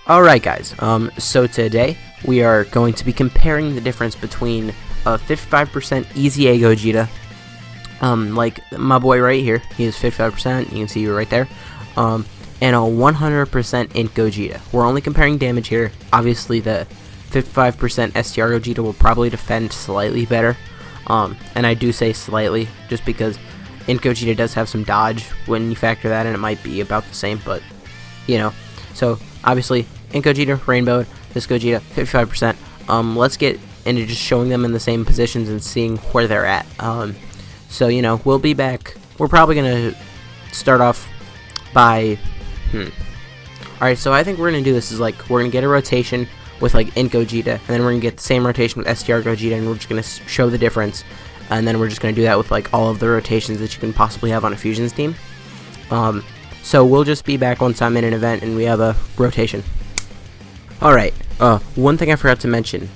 Alright guys, so today we are going to be comparing the difference between a 55% Easy A Gogeta, like my boy right here, he is 55%, you can see right there, and a 100% Int Gogeta. We're only comparing damage here. Obviously the 55% STR Gogeta will probably defend slightly better, and I do say slightly, just because Int Gogeta does have some dodge. When you factor that in, it might be about the same, but, you know, so obviously Int Gogeta, Rainbowed, this Gogeta, 55%. Let's get into just showing them in the same positions and seeing where they're at. So, you know, we'll be back. We're probably going to start off by, Alright, so I think we're going to do this is like, we're going to get a rotation with like Int Gogeta, and then we're going to get the same rotation with STR Gogeta, and we're just going to show the difference. And then we're just going to do that with like all of the rotations that you can possibly have on a Fusions team. So we'll just be back once I'm in an event and we have a rotation. Alright, one thing I forgot to mention,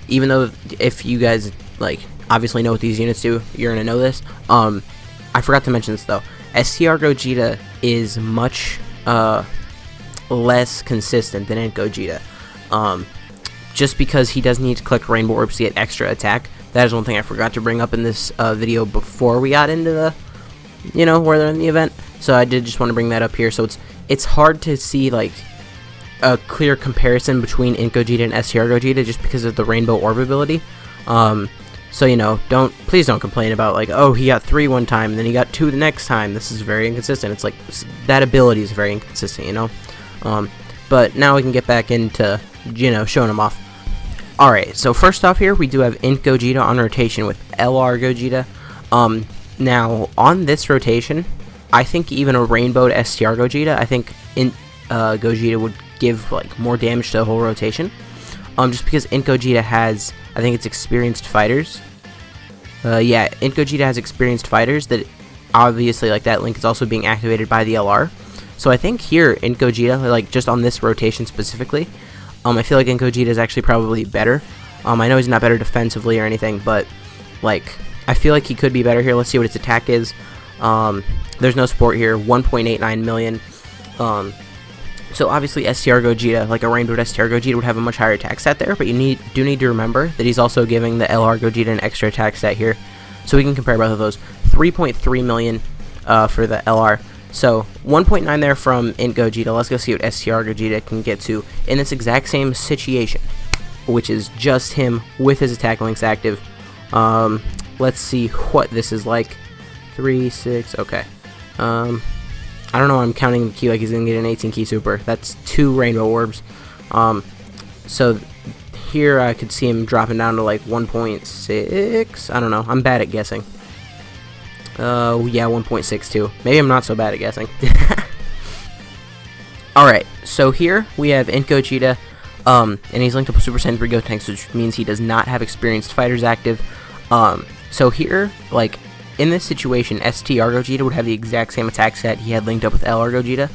even though if you guys, like, obviously know what these units do, you're gonna know this, I forgot to mention this though. STR Gogeta is much, less consistent than Int Gogeta, just because he does need to collect Rainbow Orbs to get extra attack. That is one thing I forgot to bring up in this, video before we got into the, you know, where they're in the event, so I did just want to bring that up here. So it's hard to see, like, a clear comparison between Int Gogeta and STR Gogeta just because of the Rainbow Orb ability. So, you know, please don't complain about, like, oh, he got 3 one time, and then he got 2 the next time. This is very inconsistent. It's like, that ability is very inconsistent, you know? But now we can get back into, you know, showing them off. Alright, so first off here, we do have Int Gogeta on rotation with LR Gogeta. Now, on this rotation, I think even a Rainbowed STR Gogeta, I think Int Gogeta would give, like, more damage to the whole rotation. Just because Int Gogeta has, I think it's experienced fighters. Yeah, Int Gogeta has experienced fighters that, obviously, like, that link is also being activated by the LR. So I think here, Int Gogeta, like, just on this rotation specifically, I feel like Int Gogeta is actually probably better. I know he's not better defensively or anything, but, like, I feel like he could be better here. Let's see what its attack is. There's no support here, 1.89 million. So obviously STR Gogeta, like a Rainbowed STR Gogeta, would have a much higher attack stat there, but you do need to remember that he's also giving the LR Gogeta an extra attack stat here. So we can compare both of those. 3.3 million for the LR. So 1.9 there from Int Gogeta. Let's go see what STR Gogeta can get to in this exact same situation, which is just him with his attack links active. Let's see what this is like. 3, 6, okay. I don't know why I'm counting the key like he's going to get an 18 key super. That's 2 Rainbow Orbs. So here I could see him dropping down to like 1.6. I don't know. I'm bad at guessing. Yeah, 1.62. Maybe I'm not so bad at guessing. Alright, so here we have Int Gogeta, and he's linked up with Super Saiyan 3 Gotenks, which means he does not have experienced fighters active. So here, like, in this situation, STR Gogeta would have the exact same attack stat he had linked up with LR Gogeta,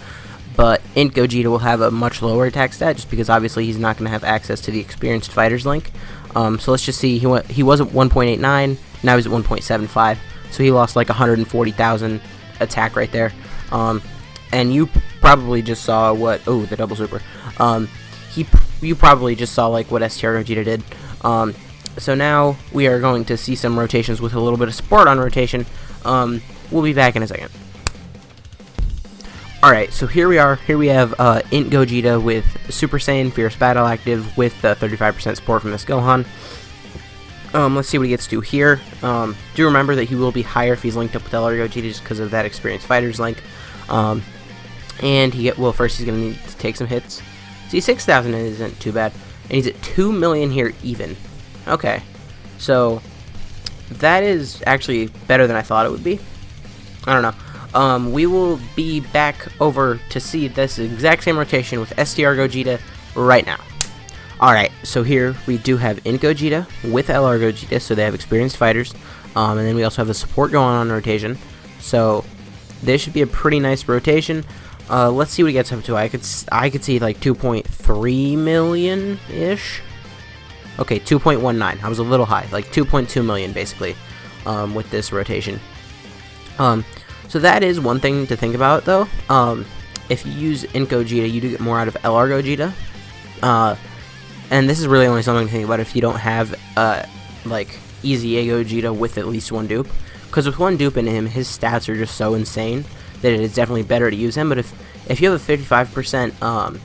but Int Gogeta will have a much lower attack stat, just because obviously he's not going to have access to the experienced fighters link. So let's just see, he was at 1.89, now he's at 1.75, so he lost like 140,000 attack right there. And you probably just saw what, oh, the double super. You probably just saw like what STR Gogeta did. So now we are going to see some rotations with a little bit of support on rotation. We'll be back in a second. Alright, so here we are. Here we have Int Gogeta with Super Saiyan Fierce Battle active with 35% support from this Gohan. Let's see what he gets to here. Do remember that he will be higher if he's linked up with LR Gogeta just because of that experienced fighters link. And first he's going to need to take some hits. See, 6,000 isn't too bad. And he's at 2 million here even. Okay, so that is actually better than I thought it would be. I don't know. We will be back over to see this exact same rotation with STR Gogeta right now. Alright, so here we do have Int Gogeta with LR Gogeta, so they have experienced fighters. And then we also have the support going on rotation. So this should be a pretty nice rotation. Let's see what he gets up to. I could see like 2.3 million-ish. Okay, 2.19. I was a little high, like 2.2 million basically, with this rotation. So that is one thing to think about though. if you use Int Gogeta, you do get more out of LR Gogeta. And this is really only something to think about if you don't have like Easy A Gogeta with at least one dupe. Because with one dupe in him, his stats are just so insane that it is definitely better to use him. But if you have a 55%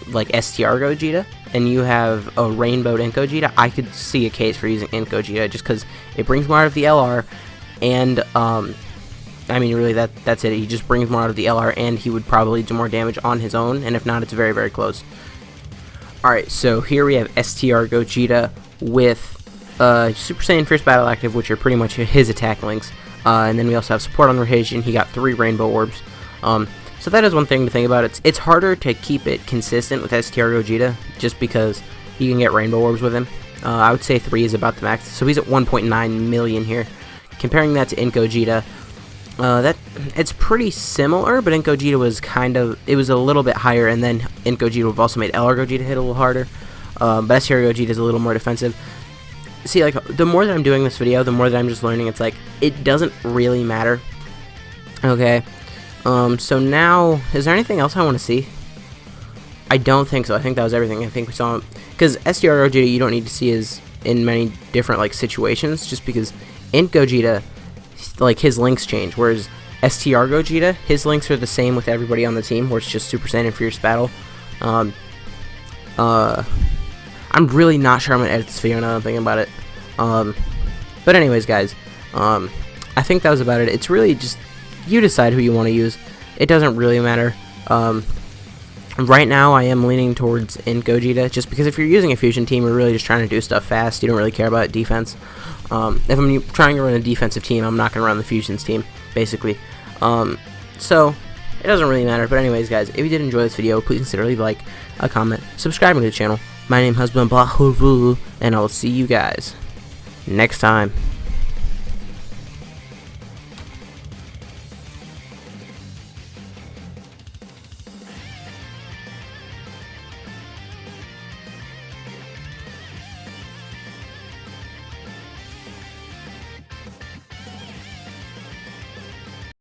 like STR Gogeta and you have a rainbowed Int Gogeta, I could see a case for using Int Gogeta just because it brings more out of the LR, and I mean really that's it. He just brings more out of the LR, and he would probably do more damage on his own, and if not, it's very, very close. Alright, so here we have STR Gogeta with Super Saiyan Fierce Battle Active, which are pretty much his attack links, and then we also have support on rotation. He got 3 rainbow orbs. So that is one thing to think about. It's harder to keep it consistent with STR Gogeta just because you can get rainbow orbs with him. I would say 3 is about the max. So he's at 1.9 million here. Comparing that to Int Gogeta, it's pretty similar, but Int Gogeta was it was a little bit higher, and then Int Gogeta have also made LR Gogeta hit a little harder. But STR Gogeta is a little more defensive. See, like, the more that I'm doing this video, the more that I'm just learning, it's like, it doesn't really matter. Okay. So now, is there anything else I want to see? I don't think so. I think that was everything. I think we saw, because STR Gogeta you don't need to see is in many different like situations, just because Int Gogeta, like, his links change, whereas STR Gogeta, his links are the same with everybody on the team, where it's just Super Saiyan and Fierce Battle. I'm really not sure I'm gonna edit this video now that I'm thinking about it. But anyways, guys, I think that was about it. It's really just, you decide who you want to use. It doesn't really matter. Right now, I am leaning towards Int Gogeta, just because if you're using a fusion team, you're really just trying to do stuff fast. You don't really care about defense. If I'm trying to run a defensive team, I'm not going to run the fusions team, basically. So, it doesn't really matter. But anyways, guys, if you did enjoy this video, please consider leaving a like, a comment, subscribing to the channel. My name has been Blah, and I will see you guys next time.